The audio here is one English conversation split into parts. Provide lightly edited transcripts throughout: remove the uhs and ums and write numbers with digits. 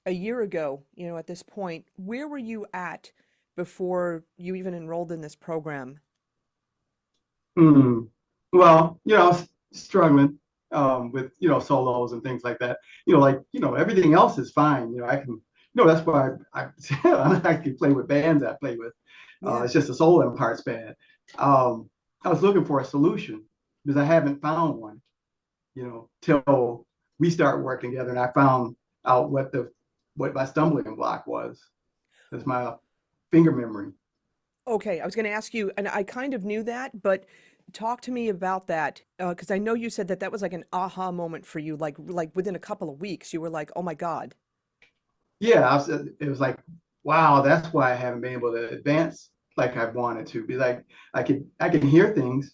a year ago, at this point, where were you at before you even enrolled in this program? Hmm. Well, I was struggling with, solos and things like that. Everything else is fine. I can, that's why I can play with bands I play with. Yeah. It's just the solo part's bad. Um, I was looking for a solution because I haven't found one, till we start working together and I found out what my stumbling block was. It's my finger memory. Okay, I was going to ask you, and I kind of knew that, but talk to me about that, because I know you said that that was like an aha moment for you, like within a couple of weeks, you were like, "Oh my God." Yeah, it was like, wow, that's why I haven't been able to advance like I wanted to. Be like, I can hear things,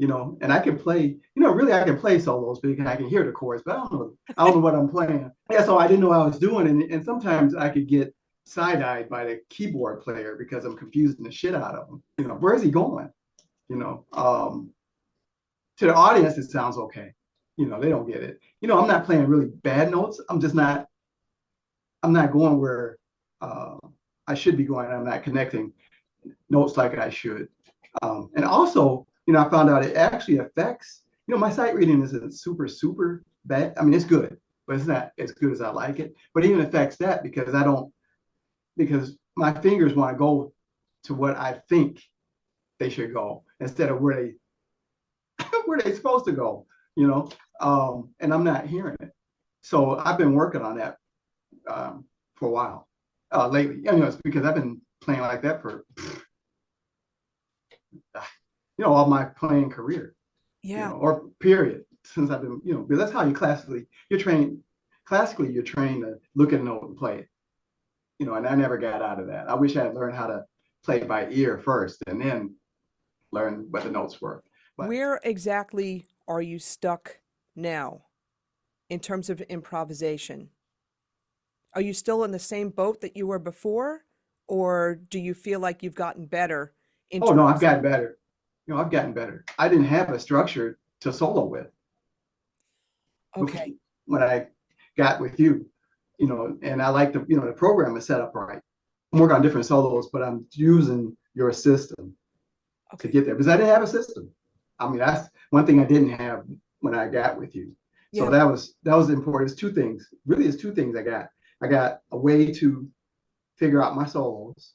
and I can play, really I can play solos because I can hear the chords, but I don't know what I'm playing. Yeah, so I didn't know what I was doing, and sometimes I could get side-eyed by the keyboard player because I'm confusing the shit out of him. Where is he going? You know, um, to the audience, it sounds okay. They don't get it. I'm not playing really bad notes. I'm not going where uh, I should be going. I'm not connecting notes like I should. And also, I found out it actually affects, my sight reading isn't super, super bad. I mean, it's good, but it's not as good as I like it. But it even affects that because my fingers want to go to what I think they should go instead of where they where they're supposed to go, you know. And I'm not hearing it. So I've been working on that for a while lately. It's because I've been playing like that for all my playing career, Yeah. or period since I've been, because that's how you're trained. Classically, you're trained to look at a note and play it, and I never got out of that. I wish I had learned how to play by ear first and then learn what the notes were. But Where exactly are you stuck now in terms of improvisation? Are you still in the same boat that you were before, or do you feel like you've gotten better in oh no, I've terms? gotten better. I've gotten better. I didn't have a structure to solo with before, Okay. when I got with you, and I like the program is set up right. I'm working on different solos, but I'm using your system to Okay. get there because I didn't have a system. I mean, that's one thing I didn't have when I got with you. So Yeah. that was important. It's two things. Really, it's two things I got. I got a way to figure out my solos,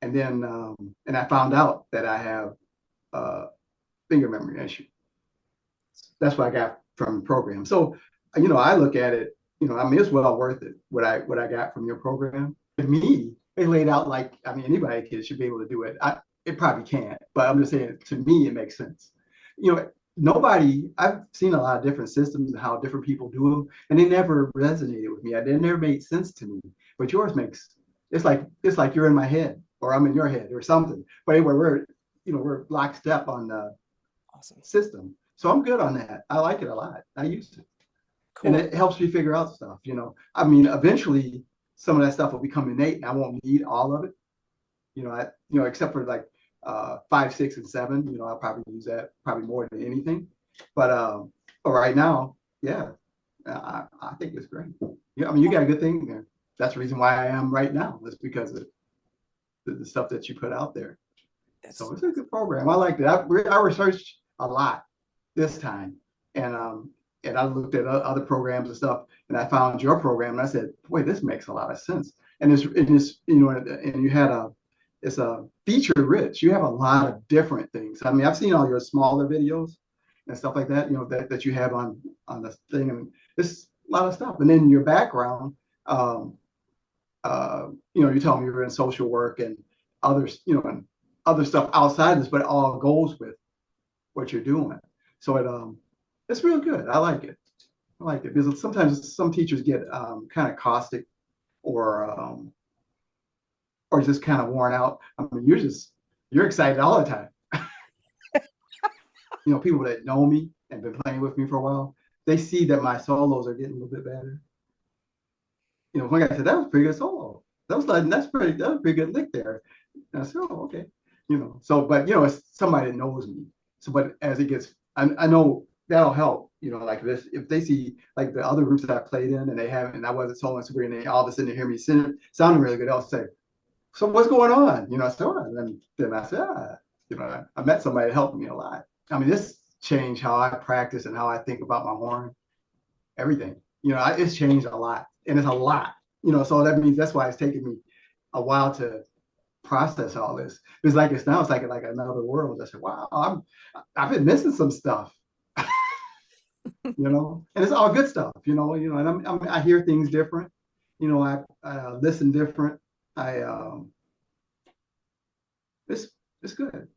and I found out that I have a finger memory issue. That's what I got from the program. So, I look at it, I mean, it's well worth it what I got from your program. To me, it laid out like, I mean, anybody should be able to do it. It probably can't, but I'm just saying, to me, it makes sense. I've seen a lot of different systems and how different people do them, and they never resonated with me. They never made sense to me. But yours it's like you're in my head, or I'm in your head, or something. But anyway, we're lockstep on the Awesome. system. So I'm good on that. I like it a lot. I used it. And Cool. it helps me figure out stuff. I mean, eventually some of that stuff will become innate and I won't need all of it. Except for like 5, 6, and 7. I'll probably use that probably more than anything. But right now, yeah, I think it's great. Yeah, I mean, you got a good thing there. That's the reason why I am right now. That's because of the stuff that you put out there. That's So it's a good program. I liked it. I researched a lot this time, and I looked at other programs and stuff, and I found your program, and I said, "Boy, this makes a lot of sense." And and you had it's a feature rich. You have a lot of different things. I mean, I've seen all your smaller videos and stuff like that. That you have on the thing, and it's a lot of stuff. And then your background, um, you tell me you're in social work and others, and other stuff outside this, but it all goes with what you're doing. So it's real good. I like it. I like it because sometimes some teachers get kind of caustic or just kind of worn out. I mean, you're excited all the time. People that know me and been playing with me for a while, they see that my solos are getting a little bit better. One guy said that was a pretty good solo. That was a pretty good lick there. And I said, oh, okay. So, but it's somebody that knows me. So, but as it gets, I know that'll help. Like this, if they see like the other groups that I played in and they haven't, and I wasn't soloing super, and they all of a sudden they hear me sounding really good, they'll say, "So what's going on?" So then I said, I met somebody that helped me a lot. I mean, this changed how I practice and how I think about my horn, everything. It's changed a lot, and it's a lot. So that means that's why it's taken me a while to process all this. It's like it's like another world. I said, wow, I've been missing some stuff, and it's all good stuff, and I hear things different, I listen different. I it's it's good.